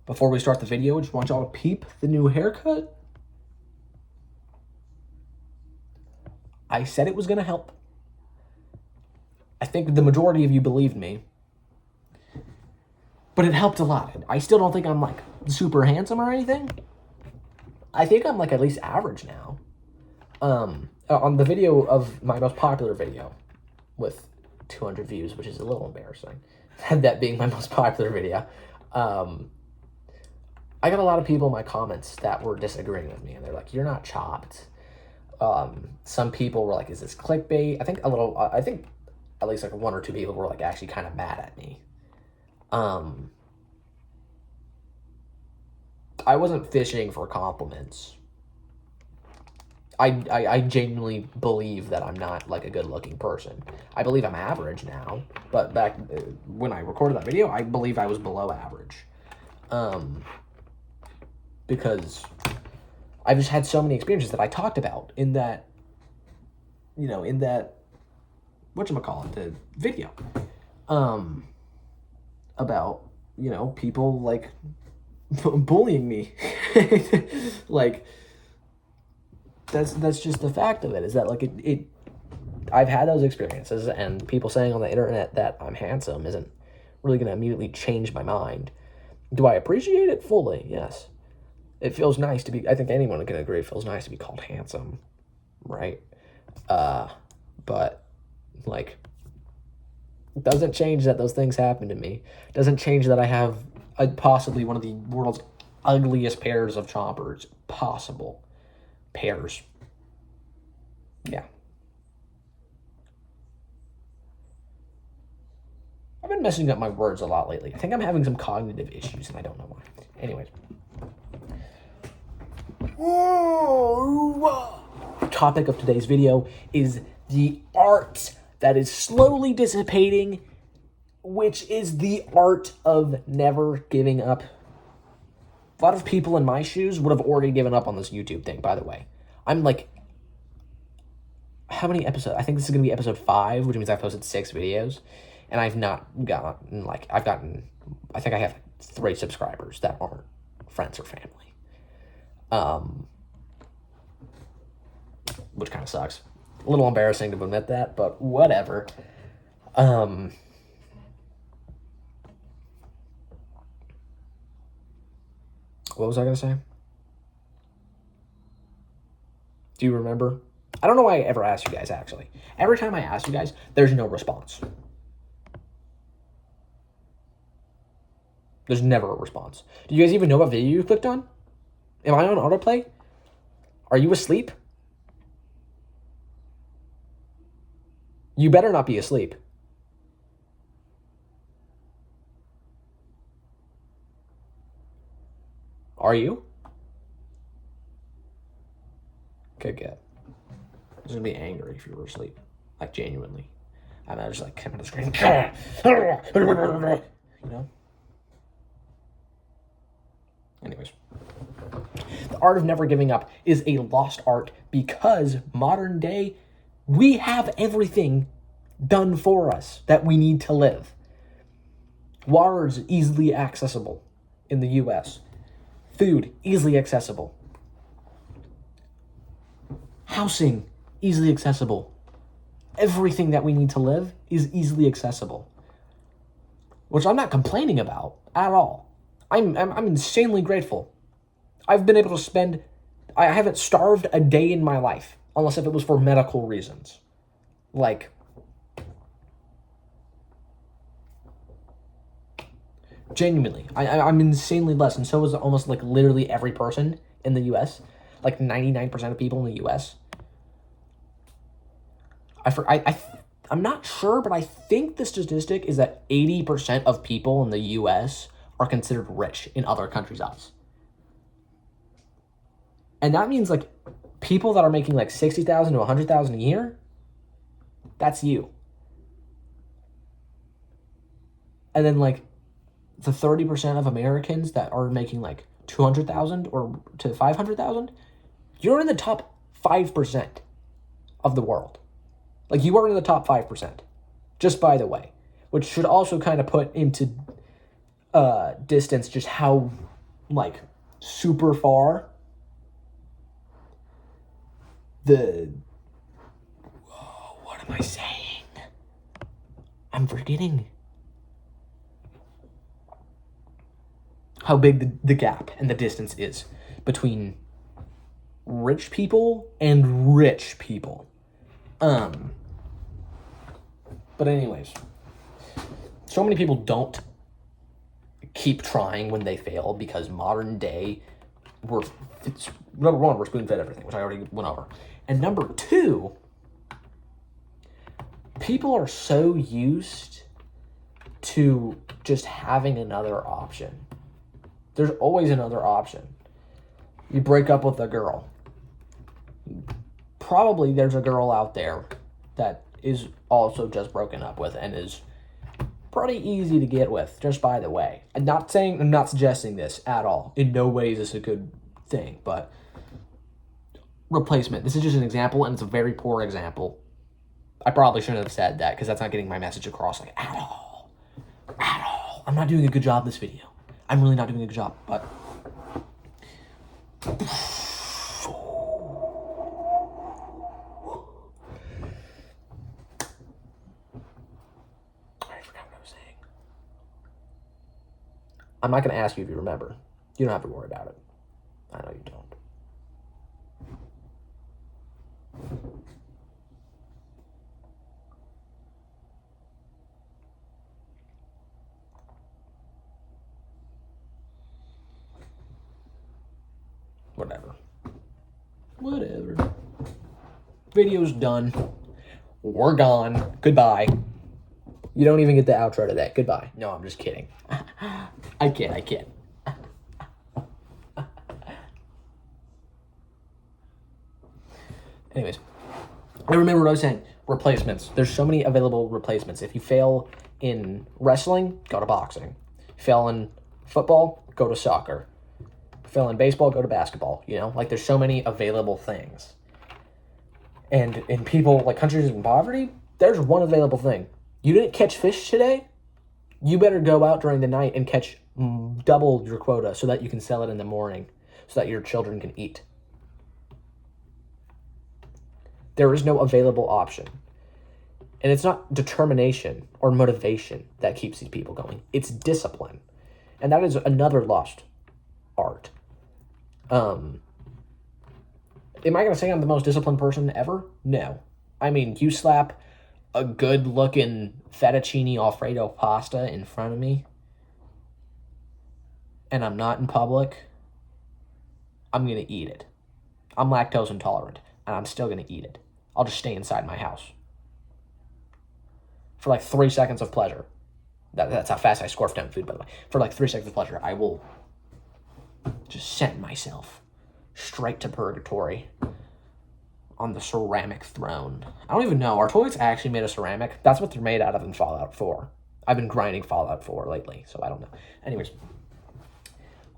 Before we start the video, I just want y'all to peep the new haircut. I said it was going to help. I think the majority of you believed me. But it helped a lot. I still don't think I'm, like, super handsome or anything. I think I'm, like, at least average now. On the video of my most popular video with 200 views, which is a little embarrassing, that being my most popular video, I got a lot of people in my comments that were disagreeing with me, and they're like, you're not chopped. Some people were like, is this clickbait? I think at least like one or two people were like actually kind of mad at me. I wasn't fishing for compliments. I genuinely believe that I'm not like a good looking person. I believe I'm average now, but back when I recorded that video, I believe I was below average. Because I've just had so many experiences that I talked about in that, whatchamacallit, the video. About, people, like, bullying me. Like, that's just the fact of it, is that, like, I've had those experiences, and people saying on the internet that I'm handsome isn't really going to immediately change my mind. Do I appreciate it fully? Yes. It feels nice to be, I think anyone can agree, it feels nice to be called handsome, right? But, like, it doesn't change that those things happen to me. It doesn't change that I have possibly one of the world's ugliest pairs of choppers possible. Pairs. Yeah. I've been messing up my words a lot lately. I think I'm having some cognitive issues, and I don't know why. Anyways. Topic of today's video is the art that is slowly dissipating, which is the art of never giving up. A lot of people in my shoes would have already given up on this YouTube thing, by the way. I'm like, how many episodes? I think this is going to be episode 5, which means I've posted 6 videos, and I've not gotten, like, I think I have 3 subscribers that aren't friends or family. Which kind of sucks. A little embarrassing to admit that, but whatever. What was I going to say? Do you remember? I don't know why I ever asked you guys, actually. Every time I ask you guys, there's no response. There's never a response. Do you guys even know what video you clicked on? Am I on autoplay? Are you asleep? You better not be asleep. Are you? Okay, good. I was gonna be angry if you were asleep. Like, genuinely. I'm just like, come on the screen. You know? Anyways. The art of never giving up is a lost art because modern day, we have everything done for us that we need to live. Water is easily accessible in the U.S. Food, easily accessible. Housing, easily accessible. Everything that we need to live is easily accessible. Which I'm not complaining about at all. I'm insanely grateful. I've been able to spend, I haven't starved a day in my life, unless if it was for medical reasons. Like, genuinely, I'm insanely blessed, and so is almost like literally every person in the U.S., like 99% of people in the U.S. I'm not sure, but I think the statistic is that 80% of people in the U.S. are considered rich in other countries' eyes. And that means, like, people that are making, like, $60,000 to $100,000 a year, that's you. And then, like, the 30% of Americans that are making, like, $200,000 or to $500,000, you're in the top 5% of the world. Like, you are in the top 5%, just by the way, which should also kind of put into distance, just how, like, super far what am I saying? I'm forgetting how big the gap and the distance is between rich people and rich people. But anyways, so many people don't keep trying when they fail because modern day, number one, we're spoon-fed everything, which I already went over. And number two, people are so used to just having another option. There's always another option. You break up with a girl. Probably there's a girl out there that is also just broken up with and is pretty easy to get with, just by the way. I'm not suggesting this at all. In no way is this a good thing, but replacement. This is just an example, and it's a very poor example. I probably shouldn't have said that because that's not getting my message across like at all. At all. I'm not doing a good job this video. I'm really not doing a good job, but I'm not going to ask you if you remember. You don't have to worry about it. I know you don't. Whatever. Video's done. We're gone. Goodbye. You don't even get the outro today. Goodbye. No, I'm just kidding. I kid. Anyways, I remember what I was saying. Replacements. There's so many available replacements. If you fail in wrestling, go to boxing. Fail in football, go to soccer. Fail in baseball, go to basketball. You know, like there's so many available things. And in people, like countries in poverty, there's one available thing. You didn't catch fish today? You better go out during the night and catch double your quota so that you can sell it in the morning so that your children can eat. There is no available option. And it's not determination or motivation that keeps these people going. It's discipline. And that is another lost art. Am I going to say I'm the most disciplined person ever? No. I mean, you slap a good-looking fettuccine Alfredo pasta in front of me, and I'm not in public, I'm going to eat it. I'm lactose intolerant, and I'm still going to eat it. I'll just stay inside my house. For like 3 seconds of pleasure. That's how fast I scarf down food, by the way. For like 3 seconds of pleasure, I will just send myself straight to purgatory on the ceramic throne. I don't even know. Are toilets actually made of ceramic? That's what they're made out of in Fallout 4. I've been grinding Fallout 4 lately, so I don't know. Anyways.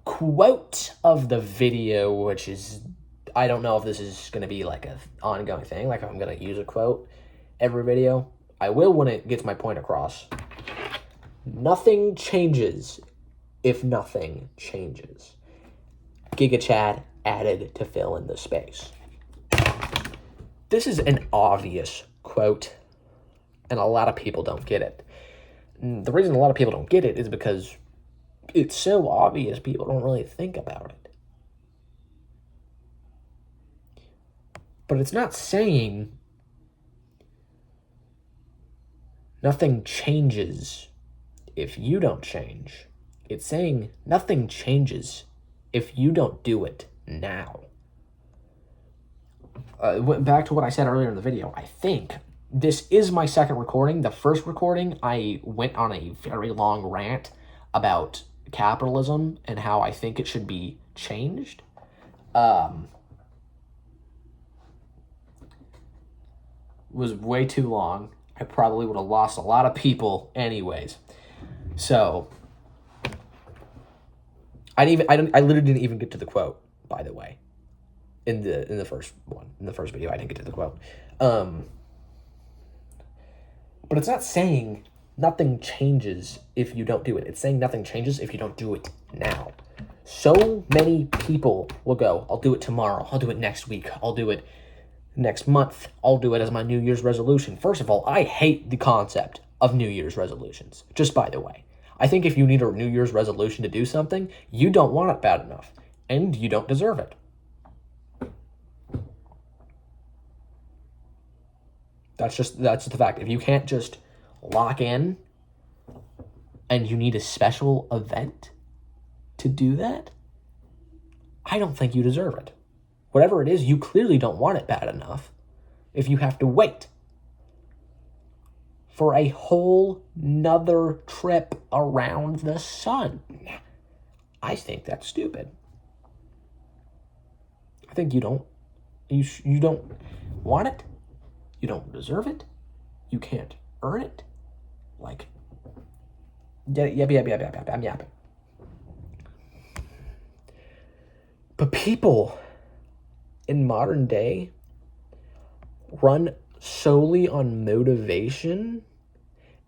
Quote of the video, which is, I don't know if this is going to be like an ongoing thing, like if I'm going to use a quote every video. I will when it gets my point across. Nothing changes if nothing changes. Giga Chad added to fill in the space. This is an obvious quote, and a lot of people don't get it. And the reason a lot of people don't get it is because it's so obvious people don't really think about it. But it's not saying nothing changes if you don't change. It's saying nothing changes if you don't do it now. Back to what I said earlier in the video, I think this is my second recording. The first recording, I went on a very long rant about capitalism and how I think it should be changed. Was way too long. I probably would have lost a lot of people anyways. So I literally didn't even get to the quote, by the way. In the first video, I didn't get to the quote. But it's not saying nothing changes if you don't do it. It's saying nothing changes if you don't do it now. So many people will go, I'll do it tomorrow, I'll do it next week, I'll do it next month, I'll do it as my New Year's resolution. First of all, I hate the concept of New Year's resolutions, just by the way. I think if you need a New Year's resolution to do something, you don't want it bad enough, and you don't deserve it. That's the fact. If you can't just lock in and you need a special event to do that, I don't think you deserve it. Whatever it is, you clearly don't want it bad enough if you have to wait for a whole nother trip around the sun. I think that's stupid. I think you don't want it. You don't deserve it. You can't earn it. Like, I'm yapping. But people in modern day run solely on motivation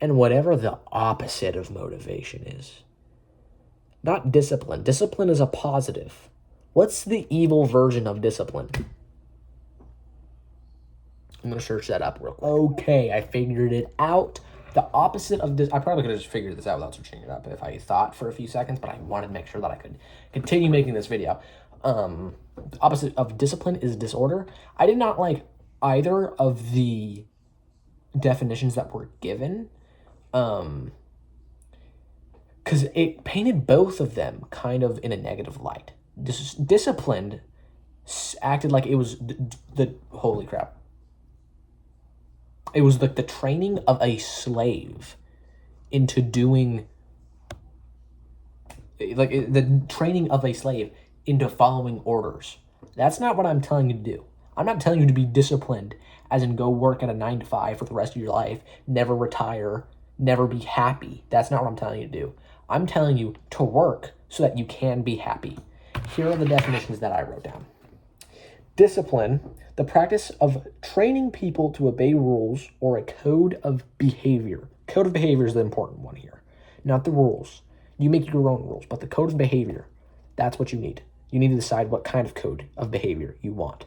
and whatever the opposite of motivation is. Not discipline. Discipline is a positive. What's the evil version of discipline? I'm going to search that up real quick. Okay, I figured it out. The opposite of this, I probably could have just figured this out without searching it up if I thought for a few seconds, but I wanted to make sure that I could continue making this video. The opposite of discipline is disorder. I did not like either of the definitions that were given, because it painted both of them kind of in a negative light. Disciplined acted like it was holy crap. It was like the training of a slave into doing, the training of a slave into following orders. That's not what I'm telling you to do. I'm not telling you to be disciplined, as in go work at a 9 to 5 for the rest of your life, never retire, never be happy. That's not what I'm telling you to do. I'm telling you to work so that you can be happy. Here are the definitions that I wrote down. Discipline, the practice of training people to obey rules or a code of behavior. Code of behavior is the important one here, not the rules. You make your own rules, but the code of behavior, that's what you need. You need to decide what kind of code of behavior you want.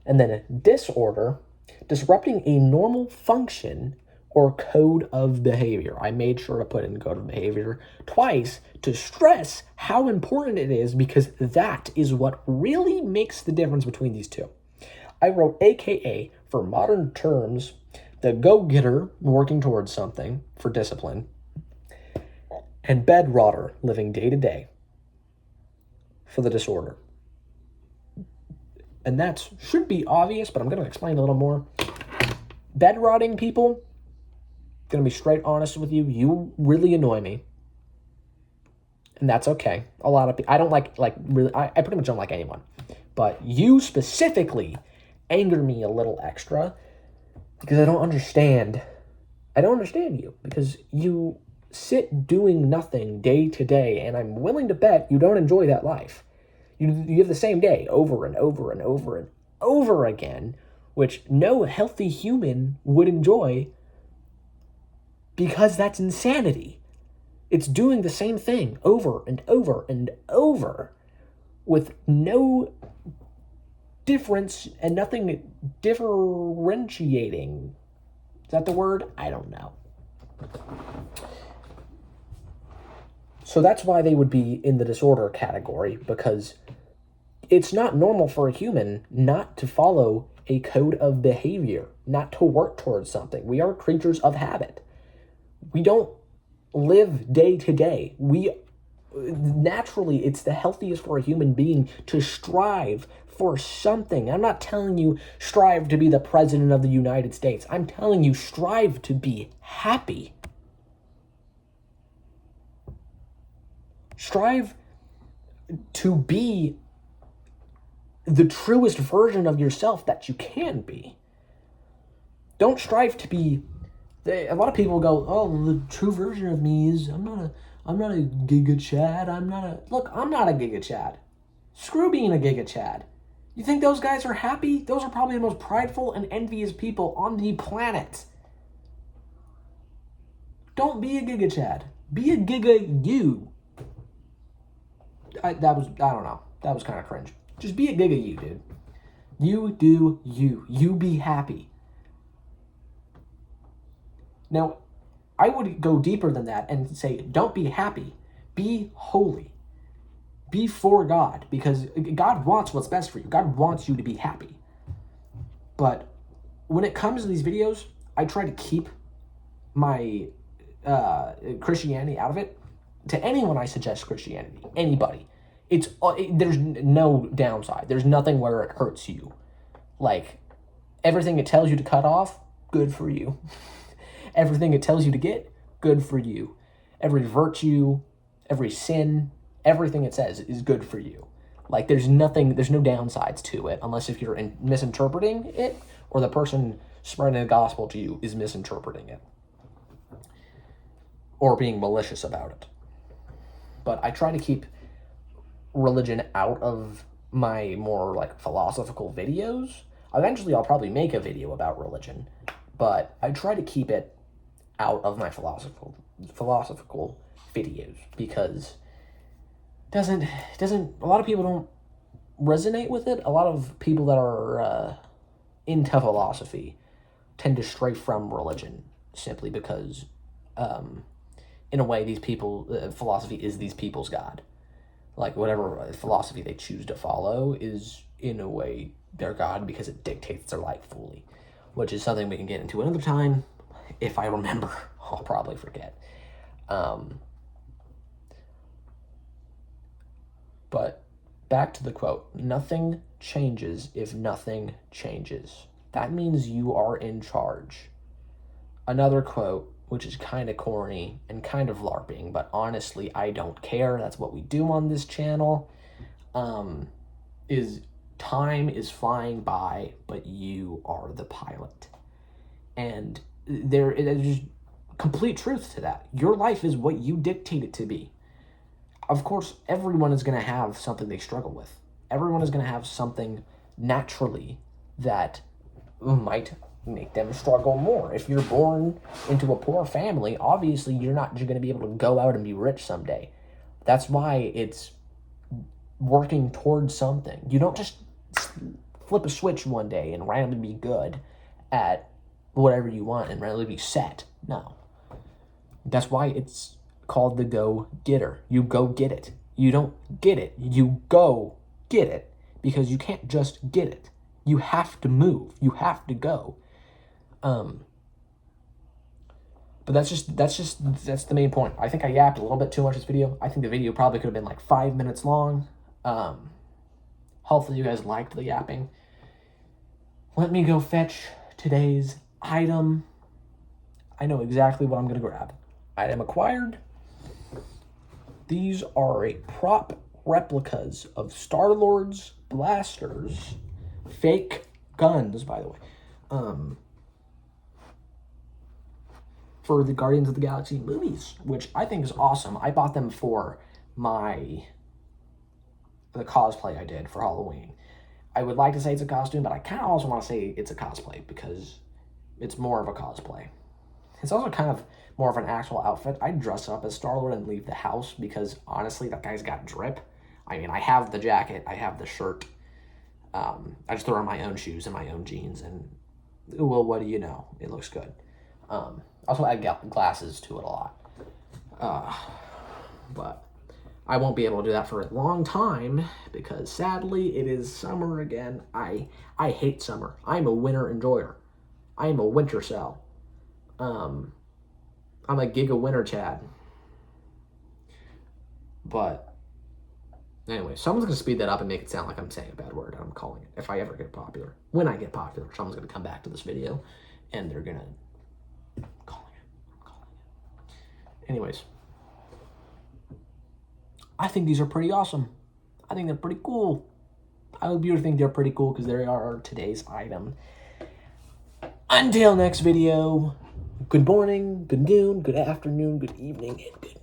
And then a disorder, disrupting a normal function or code of behavior. I made sure to put in code of behavior twice to stress how important it is, because that is what really makes the difference between these two. I wrote AKA for modern terms, the go-getter working towards something for discipline, and bedrotter living day to day for the disorder. And that should be obvious, but I'm going to explain a little more. Bedrotting people, going to be straight honest with you, you really annoy me. And that's okay. A lot of people, I don't really, I pretty much don't like anyone. But you specifically anger me a little extra because I don't understand you, because you sit doing nothing day to day, and I'm willing to bet you don't enjoy that life. You have the same day over and over and over and over again, which no healthy human would enjoy, because that's insanity. It's doing the same thing over and over and over with no difference and nothing differentiating. Is that the word? I don't know. So that's why they would be in the disorder category, because it's not normal for a human not to follow a code of behavior, not to work towards something. We are creatures of habit. We don't live day to day. Naturally, it's the healthiest for a human being to strive for something. I'm not telling you strive to be the president of the United States. I'm telling you strive to be happy. Strive to be the truest version of yourself that you can be. Don't strive to be. A lot of people go, oh, the true version of me is I'm not a Giga Chad. Look, I'm not a Giga Chad. Screw being a Giga Chad. You think those guys are happy? Those are probably the most prideful and envious people on the planet. Don't be a Giga Chad. Be a Giga you. I don't know. That was kind of cringe. Just be a Giga you, dude. You do you. You be happy. Now, I would go deeper than that and say, don't be happy. Be holy. Be for God, because God wants what's best for you. God wants you to be happy. But when it comes to these videos, I try to keep my Christianity out of it. To anyone I suggest Christianity, anybody, there's no downside. There's nothing where it hurts you. Like, everything it tells you to cut off, good for you. Everything it tells you to get, good for you. Every virtue, every sin, everything it says is good for you. Like, there's no downsides to it, unless if you're misinterpreting it, or the person spreading the gospel to you is misinterpreting it, or being malicious about it. But I try to keep religion out of my more like philosophical videos. Eventually I'll probably make a video about religion, but I try to keep it out of my philosophical videos, because a lot of people don't resonate with it. A lot of people that are into philosophy tend to stray from religion simply because in a way, these people, philosophy is these people's God. Like, whatever philosophy they choose to follow is, in a way, their God, because it dictates their life fully, which is something we can get into another time. If I remember, I'll probably forget. But back to the quote, nothing changes if nothing changes. That means you are in charge. Another quote, which is kind of corny and kind of LARPing, but honestly, I don't care. That's what we do on this channel. Is time is flying by, but you are the pilot. And there's complete truth to that. Your life is what you dictate it to be. Of course, everyone is going to have something they struggle with. Everyone is going to have something naturally that might make them struggle more. If you're born into a poor family, obviously you're not going to be able to go out and be rich someday. That's why it's working towards something. You don't just flip a switch one day and randomly be good at whatever you want and randomly be set. No. That's why it's called the go-getter. You go get it. You don't get it. You go get it, because you can't just get it. You have to move. You have to go. But that's the main point. I think I yapped a little bit too much this video. I think the video probably could have been like 5 minutes long. Hopefully you guys liked the yapping. Let me go fetch today's item. I know exactly what I'm going to grab. Item acquired. These are a prop replicas of Star-Lord's blasters. Fake guns, by the way. For the Guardians of the Galaxy movies, which I think is awesome. I bought them for the cosplay I did for Halloween. I would like to say it's a costume, but I kind of also want to say it's a cosplay, because it's more of a cosplay. It's also kind of more of an actual outfit. I'd dress up as Star-Lord and leave the house, because honestly, that guy's got drip. I mean, I have the jacket, I have the shirt. I just throw on my own shoes and my own jeans, and, well, what do you know? It looks good. Also add glasses to it a lot. But I won't be able to do that for a long time, because sadly it is summer again. I hate summer. I'm a winter enjoyer. I am a winter cell. I'm a Giga Winter Chad. But anyway, someone's going to speed that up and make it sound like I'm saying a bad word. I'm calling it. If I ever get popular. When I get popular, someone's going to come back to this video and they're going to... I'm calling it. Anyways. I think these are pretty awesome. I think they're pretty cool. I hope you think they're pretty cool, because they are today's item. Until next video, good morning, good noon, good afternoon, good evening, and good